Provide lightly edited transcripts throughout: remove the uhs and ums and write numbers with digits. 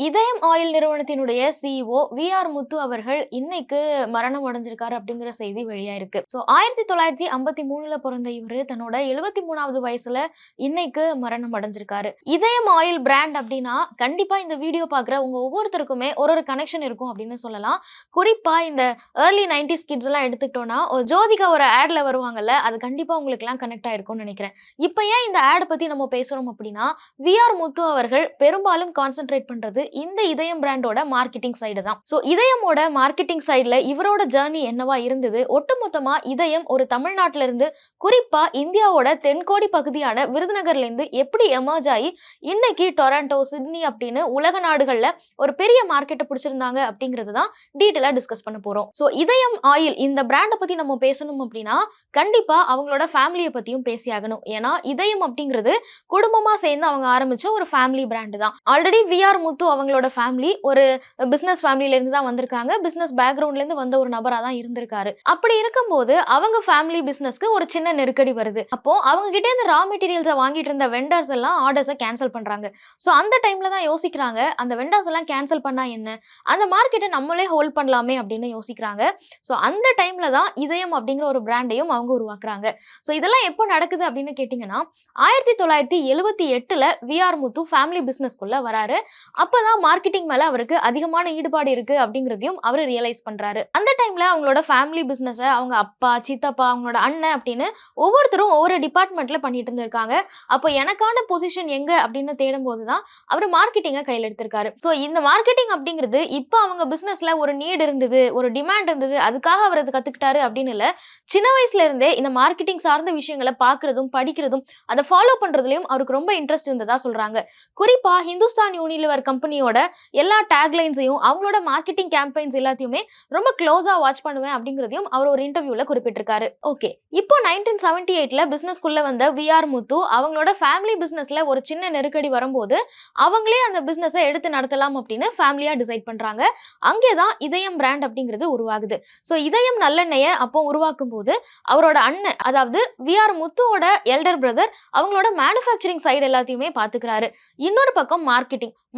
இதயம் ஆயில் நிறுவனத்தினுடைய சிஇஓ வி.ஆர். முத்து அவர்கள் இன்னைக்கு மரணம் அடைஞ்சிருக்காரு அப்படிங்கிற செய்தி வெளியாயிருக்கு. 1953ல பிறந்த இவரு தன்னோட 73வது வயசுல இன்னைக்கு மரணம் அடைஞ்சிருக்காரு. இதயம் ஆயில் பிராண்ட் அப்படின்னா கண்டிப்பா இந்த வீடியோ பாக்குற உங்க ஒவ்வொருத்தருக்குமே ஒரு கனெக்ஷன் இருக்கும் அப்படின்னு சொல்லலாம். குறிப்பா இந்த ஏர்லி 90s கிட்ஸ் எல்லாம் எடுத்துக்கிட்டோம்னா ஜோதிகா ஒரு ஆட்ல வருவாங்கல்ல, அது கண்டிப்பா உங்களுக்கு எல்லாம் கனெக்ட் ஆயிருக்கும்னு நினைக்கிறேன். இப்ப ஏன் இந்த ஆட் பத்தி நம்ம பேசுறோம் அப்படின்னா, வி.ஆர். முத்து அவர்கள் பெரும்பாலும் கான்சென்ட்ரேட் பண்றது இந்த இதயம் பிராண்டோட மார்க்கெட்டிங் சைடு தான். சோ இதயமோட மார்க்கெட்டிங் சைடுல இவரோட ஜர்னி என்னவா இருந்தது, ஒட்டுமொத்தமா இதயம் ஒரு தமிழ்நாட்டில இருந்து குறிப்பா இந்தியாவோட தென்கோடி பகுதியான விருதுநகர்ல இருந்து எப்படி எமர்ஜ் ஆகி இன்னைக்கு டொராண்டோ, சிட்னி அப்படின்னு உலக நாடுகள்ல ஒரு பெரிய மார்க்கெட்டை பிடிச்சிருந்தாங்க அப்படிங்கிறது தான் டீட்டெயிலா டிஸ்கஸ் பண்ண போறோம். சோ இதயம் ஆயில் இந்த பிராண்டை பத்தி நம்ம பேசணும் அப்படின்னா கண்டிப்பா அவங்களோட ஃபேமிலியை பத்தியும் பேசியாகணும். ஏன்னா இதயம் அப்படிங்கிறது குடும்பமா சேர்ந்து அவங்க ஆரம்பிச்ச ஒரு ஃபேமிலி பிராண்ட் தான். ஆல்ரெடி வி.ஆர். முத்து அவங்களோட ஃபேமிலி ஒரு பிசினஸ் ஃபேமிலில இருந்து தான் வந்திருக்காங்க. பிசினஸ் பேக்ரவுண்ட்ல இருந்து வந்த ஒரு நபரா தான் இருந்திருக்காரு. அப்படி இருக்கும்போது அவங்க ஃபேமிலி பிசினஸ்க்கு ஒரு சின்ன நெருக்கடி வருது. அப்போ அவங்க கிட்ட இருந்து ரா மெட்டீரியல்ஸை வாங்கிட்டு இருந்த வெண்டர்ஸ் எல்லாம் ஆர்டர்ஸை கேன்சல் பண்றாங்க. ஸோ அந்த டைம்ல தான் யோசிக்கிறாங்க, அந்த வெண்டர்ஸ் எல்லாம் கேன்சல் பண்ணா என்ன, அந்த மார்க்கெட்டை நம்மளே ஹோல்ட் பண்ணலாமே அப்படின்னு யோசிக்கிறாங்க. ஸோ அந்த டைம்ல தான் இதயம் அப்படிங்கிற ஒரு பிராண்டையும் அவங்க உருவாக்குறாங்க. ஸோ இதெல்லாம் எப்போ நடக்குது அப்படின்னு கேட்டீங்கன்னா 1978ல வி.ஆர். முத்து ஃபேமிலி பிசினஸ்க்குள்ள வராரு. அப்பதான் மார்க்கெட்டிங் மேல அவருக்கு அதிகமான ஈடுபாடு இருக்கு அப்படிங்கிறதையும் அவர் ரியலைஸ் பண்றாரு. அந்த டைம்ல அவங்களோட ஃபேமிலி பிசினஸ் அவங்க அப்பா, சித்தப்பா, அவங்களோட அண்ணன் அப்படின்னு ஒவ்வொருத்தரும் ஒவ்வொரு டிபார்ட்மெண்ட்ல பண்ணிட்டு இருந்திருக்காங்க. அப்போ எனக்கான பொசிஷன் எங்க அப்படின்னு தேடும் போதுதான் அவர் மார்க்கெட்டிங்கை கையில் எடுத்திருக்காரு. ஸோ இந்த மார்க்கெட்டிங் அப்படிங்கிறது இப்போ அவங்க பிசினஸ்ல ஒரு நீட் இருந்தது, ஒரு டிமாண்ட் இருந்தது, அதுக்காக அவர் அதை கத்துக்கிட்டாரு அப்படின்னு இல்ல. சின்ன வயசுல இருந்தே இந்த மார்க்கெட்டிங் சார்ந்த விஷயங்களை பார்க்கறதும் படிக்கிறதும் அதை ஃபாலோ பண்றதுலயும் அவருக்கு ரொம்ப இன்ட்ரெஸ்ட் இருந்ததா சொல்றாங்க. குறிப்பா ஹிந்துஸ்தான் யூனிலிவர் கம்பெனியோட எல்லா டேக்லைன்ஸையும் அவங்களோட மார்க்கெட்டிங் கேம்பெயின்ஸ் எல்லாத்தையுமே ரொம்ப க்ளோஸா வாட்ச் பண்ணுவேன் அப்படிங்கிறதையும் அவர் ஒரு இன்டர்வியூல குறிப்பிட்டிருக்காரு. ஓகே, இப்போ 1978ல பிசினஸ்க்குள்ள வந்த வி.ஆர். முத்து அவங்களோட ஃபேமிலி பிசினஸ்ல ஒரு சின்ன நெருக்கடி வரும்போது அவங்களே அந்த பிசினஸை எடுத்து நடத்தலாம் அப்படின்னு ஃபேமிலியா டிசைட் பண்றாங்க. அங்கேதான் இதயம் பிராண்ட் அப்படிங்கிறது உருவாகுது. ஸோ இதயம் நல்லெண்ணெயை அப்போ உருவாக்கும் போது அவரோட அண்ணன், அதாவது வி.ஆர். முத்துவோட எல்டர் பிரதர் அவங்களோட மேனுஃபேக்சரிங் சைடு எல்லாத்தையுமே பாத்துக்கிறாரு. இன்னொரு பக்கம்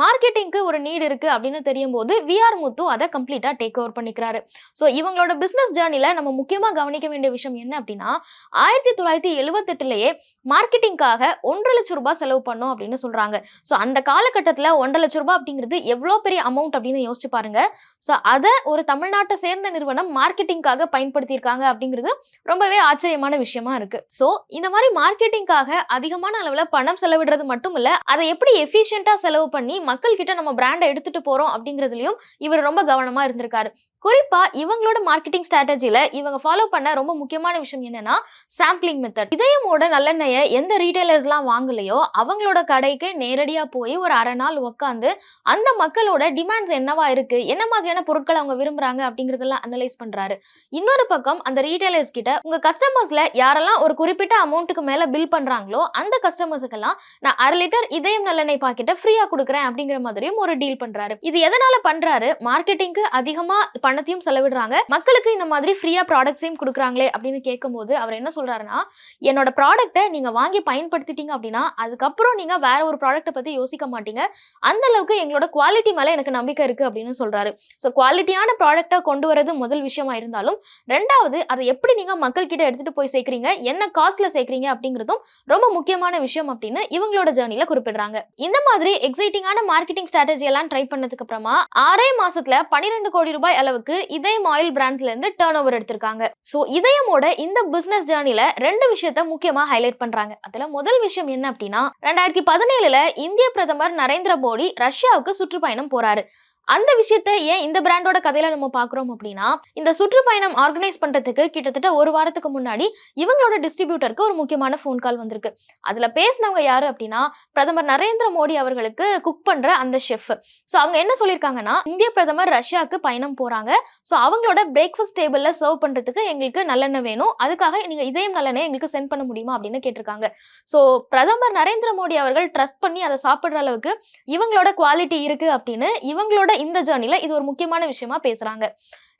மார்க்கெட்டிங்க்கு ஒரு நீட் இருக்கு அப்படின்னு தெரியும் போது வி.ஆர். முத்து அதை கம்ப்ளீட்டா டேக் ஓவர் பண்ணிக்கிறாரு. ஸோ இவங்களோட பிசினஸ் ஜேர்னில நம்ம முக்கியமா கவனிக்க வேண்டிய விஷயம் என்ன அப்படின்னா 1978லயே மார்க்கெட்டிங்காக 1.5 லட்சம் ரூபாய் செலவு பண்ணோம் அப்படின்னு சொல்றாங்க. ஸோ அந்த காலகட்டத்தில் 1.5 லட்சம் ரூபாய் அப்படிங்கிறது எவ்வளோ பெரிய அமௌண்ட் அப்படின்னு யோசிச்சு பாருங்க. ஸோ அதை ஒரு தமிழ்நாட்டை சேர்ந்த நிறுவனம் மார்க்கெட்டிங்காக பயன்படுத்தியிருக்காங்க அப்படிங்கிறது ரொம்பவே ஆச்சரியமான விஷயமா இருக்கு. ஸோ இந்த மாதிரி மார்க்கெட்டிங்காக அதிகமான அளவில் பணம் செலவிடுறது மட்டும் இல்ல, அதை எப்படி எஃபிஷியன்ட்டா செலவு பண்ணி மக்கள் கிட்ட நம்ம பிராண்டை எடுத்துட்டு போறோம் அப்படிங்கிறதுலயும் இவர் ரொம்ப கவனமா இருந்திருக்காரு. குறிப்பா இவங்களோட மார்க்கெட்டிங் ஸ்ட்ராட்டஜில இவங்க ஃபாலோ பண்ண ரொம்ப முக்கியமான விஷயம் என்னன்னா சாம்பிளிங் மெத்தட். இதயமோட நல்லெண்ணெயை எந்த ரீட்டைலர்ஸ்லாம் வாங்கலையோ அவங்களோட கடைக்கு நேரடியா போய் ஒரு அரை நாள் உட்காந்து அந்த மக்களோட டிமாண்ட்ஸ் என்னவா இருக்கு, என்ன மாதிரியான பொருட்களை அவங்க விரும்புறாங்க அப்படிங்கறதெல்லாம் அனலைஸ் பண்றாரு. இன்னொரு பக்கம் அந்த ரீட்டைலர்ஸ் கிட்ட உங்க கஸ்டமர்ஸ்ல யாரெல்லாம் ஒரு குறிப்பிட்ட அமௌண்ட்டுக்கு மேல பில் பண்றாங்களோ அந்த கஸ்டமர்ஸுக்கெல்லாம் நான் 1/2 லிட்டர் இதயம் நல்லெண்ணெய் பாக்கெட்டை ஃப்ரீயா கொடுக்குறேன் அப்படிங்கிற மாதிரியும் ஒரு டீல் பண்றாரு. இது எதனால பண்றாரு? மார்க்கெட்டிங்க்கு அதிகமா பணத்தையும் செலவிடுறாங்க, மக்களுக்கு இந்த மாதிரி ஃப்ரீயா ப்ராடக்ட்ஸையும் கொடுக்குறாங்களே அப்படின்னு கேட்கும்போது அவர் என்ன சொல்றாருன்னா, என்னோட ப்ராடக்ட்டை நீங்க வாங்கி பயன்படுத்திட்டீங்க அப்படின்னா அதுக்கப்புறம் நீங்க வேற ஒரு ப்ராடக்ட்டை பத்தி யோசிக்க மாட்டீங்க, அந்த அளவுக்கு எங்களோட குவாலிட்டி மேல எனக்கு நம்பிக்கை இருக்கு அப்படின்னு சொல்றாரு. ஸோ குவாலிட்டியான ப்ராடக்ட்டை கொண்டு வரது முதல் விஷயமா இருந்தாலும் ரெண்டாவது அதை எப்படி நீங்க மக்கள் கிட்ட எடுத்துட்டு போய் சேர்க்கிறீங்க, என்ன காஸ்ட்ல சேர்க்கிறீங்க அப்படிங்கிறதும் ரொம்ப முக்கியமான விஷயம் அப்படின்னு இவங்களோட ஜர்னில குறிப்பிடுறாங்க. இந்த மாதிரி எக்ஸைட்டிங்கான மார்க்கெட்டிங் ஸ்ட்ராட்டஜி எல்லாம் ட்ரை பண்ணதுக்கு அப்புறமா 6 மாசத்துல 12 கோடி ரூபாய் அளவுக்கு இதயம் ஆயில் பிராண்ட்ஸ்ல இருந்து டர்ன் ஓவர் எடுத்திருக்காங்க. சோ இதயமோட இந்த பிசினஸ் ஜர்னில 2 விஷயத்தை முக்கியமா ஹைலைட் பண்றாங்க. அதுல முதல் விஷயம் என்ன அப்படின்னா 2017ல இந்திய பிரதமர் நரேந்திர மோடி ரஷ்யாவுக்கு சுற்றுப்பயணம் போறாரு. அந்த விஷயத்தை ஏன் இந்த பிராண்டோட கதையில நம்ம பாக்குறோம் அப்படின்னா இந்த சுற்றுப்பயணம் ஆர்கனைஸ் பண்றதுக்கு கிட்டத்தட்ட ஒரு வாரத்துக்கு முன்னாடி இவங்களோட டிஸ்ட்ரிபியூட்டருக்கு ஒரு முக்கியமான ஃபோன் கால் வந்திருக்கு. அதுல பேசினவங்க யாரு அப்படின்னா பிரதமர் நரேந்திர மோடி அவர்களுக்கு குக் பண்ற அந்த ஷெஃப். ஸோ அவங்க என்ன சொல்லியிருக்காங்கன்னா இந்திய பிரதமர் ரஷ்யாவுக்கு பயணம் போறாங்க, ஸோ அவங்களோட பிரேக்ஃபாஸ்ட் டேபிள்ல சர்வ் பண்றதுக்கு எங்களுக்கு நல்லெண்ணெய் வேணும், அதுக்காக நீங்க இதயம் நல்லெண்ணெய் எங்களுக்கு சென்ட் பண்ண முடியுமா அப்படின்னு கேட்டிருக்காங்க. ஸோ பிரதமர் நரேந்திர மோடி அவர்கள் ட்ரஸ்ட் பண்ணி அதை சாப்பிடுற அளவுக்கு இவங்களோட குவாலிட்டி இருக்கு அப்படின்னு இவங்களோட இந்த ஜர்னில இது ஒரு முக்கியமான விஷயமா பேசுறாங்க.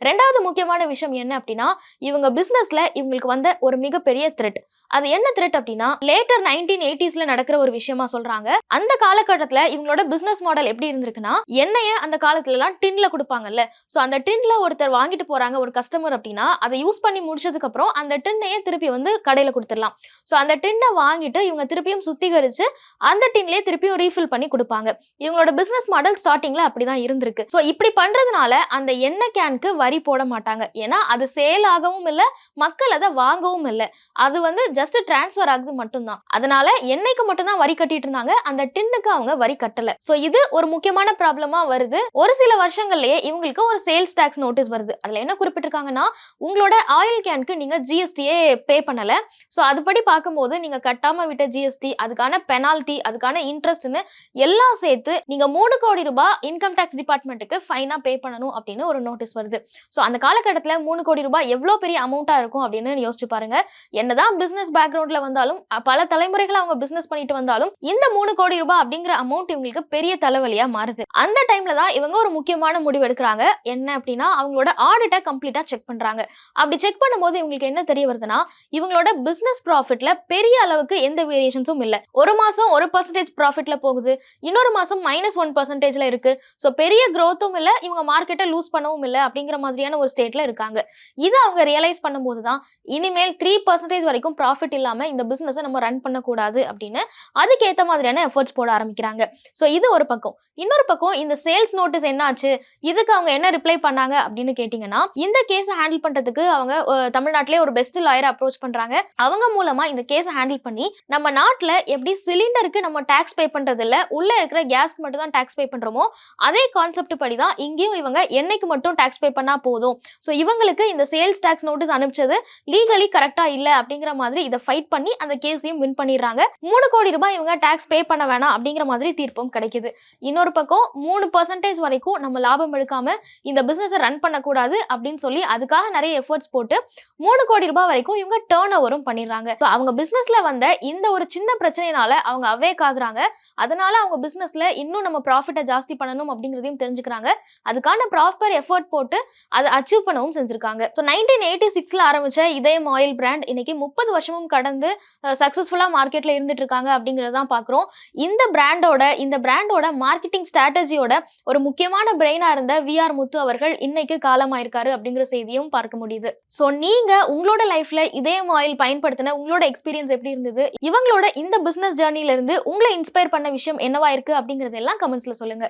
ரெண்டாவது முக்கியமான விஷயம் என்ன அப்படின்னா, இவங்க பிசினஸ்ல இவங்களுக்கு வந்த ஒரு மிகப்பெரிய த்ரெட். அது என்ன த்ரெட் அப்படின்னா, லேட்டர் 1980ஸ்ல நடக்கிற ஒரு விஷயமா சொல்றாங்க. அந்த காலகட்டத்துல இவங்களோட பிசினஸ் மாடல் எப்படி இருந்திருக்குன்னா, எண்ணெய அந்த காலத்துல எல்லாம் டின்ல கொடுப்பாங்கல்ல. சோ அந்த டின்ல ஒருத்தர் வாங்கிட்டு போறாங்க ஒரு கஸ்டமர் அப்படின்னா, அதை யூஸ் பண்ணி முடிச்சதுக்கு அப்புறம் அந்த டின்னையே திருப்பி வந்து கடையில கொடுத்துடலாம். சோ அந்த டின்னை வாங்கிட்டு இவங்க திருப்பியும் சுத்திகரிச்சு அந்த டின்லயே திருப்பியும் ரீஃபில் பண்ணி கொடுப்பாங்க. இவங்களோட பிசினஸ் மாடல் ஸ்டார்டிங்ல அப்படிதான் இருந்திருக்கு. சோ இப்படி பண்றதுனால அந்த எண்ணெய் கேனுக்கு வரி போட மாட்டாங்க. ஏன்னா அது சேல் ஆகவும் இல்ல, மக்கள் அதை வாங்கவும் இல்ல. அது வந்து ஜஸ்ட் டிரான்ஸ்ஃபர் ஆகுது மட்டும்தான். அதனால எண்ணெய்க்கு மட்டும் தான் வரி கட்டிட்டு இருந்தாங்க, அந்த டின்னுக்கு அவங்க வரி கட்டல. சோ இது ஒரு முக்கியமான ப்ராப்ளமா வருது. ஒரு சில வருஷங்கள்லயே இவங்களுக்கு ஒரு சேல்ஸ் டாக்ஸ் நோட்டீஸ் வருது. அதுல என்ன குறிப்பிட்டிருக்காங்கன்னா, உங்களோட ஆயில் கேனுக்கு நீங்க ஜிஎஸ்டியே பே பண்ணல. சோ அதுபடி பார்க்கும்போது நீங்க கட்டாம விட்ட ஜிஎஸ்டி, அதுக்கான பெனால்டி, அதுக்கான இன்ட்ரெஸ்ட்னு எல்லாம் சேர்த்து நீங்க 3 கோடி ரூபாய் இன்கம் டாக்ஸ் டிபார்ட்மெண்ட்டுக்கு ஃபைனா பே பண்ணணும் அப்படின்னு ஒரு நோட்டீஸ் வருது. சோ அந்த காலகட்டத்துல 3 கோடி ரூபாய் எவ்வளவு பெரிய அமௌண்டா இருக்கும் அப்படின்னு யோசிச்சு பாருங்க. என்னதான் பிசினஸ் பேக்ரவுண்ட்ல வந்தாலும், பல தலைமுறைகள் அவங்க பிசினஸ் பண்ணிட்டு வந்தாலும், இந்த 3 கோடி ரூபாய் அப்படிங்கிற அமௌண்ட் இவங்களுக்கு பெரிய தலைவலியா மாறுது. அந்த டைம்ல தான் இவங்க ஒரு முக்கியமான முடிவு எடுக்கிறாங்க. என்ன அப்படின்னா, அவங்களோட ஆடிட்டை கம்ப்ளீட்டா செக் பண்றாங்க. அப்படி செக் பண்ணும்போது இவங்களுக்கு என்ன தெரிய வருதுன்னா, இவங்களோட பிசினஸ் ப்ராஃபிட்ல பெரிய அளவுக்கு எந்த வேரியேஷன்ஸும் இல்ல. ஒரு மாசம் 1% ப்ராஃபிட்ல போகுது, இன்னொரு மாசம் -1%ல இருக்கு. சோ பெரிய growth-உம் இல்ல, இவங்க மார்க்கெட்டை லூஸ் பண்ணவும் இல்ல அப்படிங்கிற மாதிரியான ஒரு ஸ்டேட்ல இருக்காங்க. இதை அவங்க ரியலைஸ் பண்ணும்போது தான் இனிமேல் 3% வரைக்கும் ப்ராஃபிட் இல்லாம இந்த பிசினஸை நம்ம ரன் பண்ணக்கூடாது அப்படின்னு அதுக்கேற்ற மாதிரியான எஃபர்ட்ஸ் போட ஆரம்பிக்கிறாங்க. ஸோ இது ஒரு பக்கம். இன்னொரு பக்கம் இந்த சேல்ஸ் நோட்டீஸ் என்னாச்சு, இதுக்கு அவங்க என்ன ரிப்ளை பண்ணாங்க அப்படின்னு கேட்டிங்கன்னா, இந்த கேஸை ஹேண்டில் பண்றதுக்கு அவங்க தமிழ்நாட்டிலே ஒரு பெஸ்ட் லாயரை அப்ரோச் பண்றாங்க. அவங்க மூலமா இந்த கேஸை ஹேண்டில் பண்ணி நம்ம நாட்டில் எப்படி சிலிண்டருக்கு நம்ம டாக்ஸ் பே பண்றது இல்ல, உள்ள இருக்கிற கேஸ்க்கு மட்டும் தான் டாக்ஸ் பே பண்றோமோ அதே கான்செப்ட் படி தான் இங்கேயும் இவங்க எண்ணெய்க்கு மட்டும் டாக்ஸ் பே பண்ணா போதும். சோ இவங்களுக்கு இந்த சேல்ஸ் டாக்ஸ் நோட்டீஸ் அனுப்பிச்சது லீகலி கரெக்டா இல்ல அப்படிங்கிற மாதிரி இதை ஃபைட் பண்ணி அந்த கேஸையும் வின் பண்ணிடுறாங்க. 3 கோடி ரூபாய் இவங்க டாக்ஸ் பே பண்ண வேணாம் அப்படிங்கிற மாதிரி தீர்ப்பும் கிடைக்குது. இன்னொரு பக்கம் 3% வரைக்கும் நம்ம லாபம் எடுக்காம இந்த பிசினஸை ரன் பண்ணக்கூடாது அப்படின்னு சொல்லி அதுக்காக நிறைய எஃபர்ட்ஸ் போட்டு 3 கோடி ரூபாய் வரைக்கும் இவங்க டர்ன் ஓவரும் பண்ணிடுறாங்க. அவங்க பிசினஸ்ல வந்த இந்த ஒரு சின்ன பிரச்சனையினால அவங்க அவேக் ஆகுறாங்க. அதனால அவங்க பிசினஸ்ல இன்னும் நம்ம ப்ராஃபிட்டை ஜாஸ்தி பண்ணணும் அப்படிங்கிறதையும் தெரிஞ்சுக்கிறாங்க. அதுக்கான ப்ராப்பர் எஃபர்ட் போட்டு அதை அச்சீவ் பண்ணவும் செஞ்சிருக்காங்க. ஸோ 1986ல ஆரம்பிச்ச இதயம் ஆயில் பிராண்ட் இன்னைக்கு 30 வருஷமும் கடந்து சக்சஸ்ஃபுல்லா மார்க்கெட்ல இருந்துட்டு இருக்காங்க அப்படிங்கறதான் பாக்குறோம். இந்த பிராண்டோட மார்க்கெட்டிங் ஸ்ட்ராட்டஜியோட ஒரு முக்கியமான பிரெயினா இருந்த VR முத்து அவர்கள் இன்னைக்கு காலமாயிருக்காரு அப்படிங்கிற செய்தியும் பார்க்க முடியுது. ஸோ நீங்க உங்களோட லைஃப்ல இதயம் ஆயில் பயன்படுத்தின உங்களோட எக்ஸ்பீரியன்ஸ் எப்படி இருந்தது, இவங்களோட இந்த பிசினஸ் ஜர்னில இருந்து உங்களை இன்ஸ்பயர் பண்ண விஷயம் என்னவா இருக்கு அப்படிங்கறதெல்லாம் கமெண்ட்ஸ்ல சொல்லுங்க.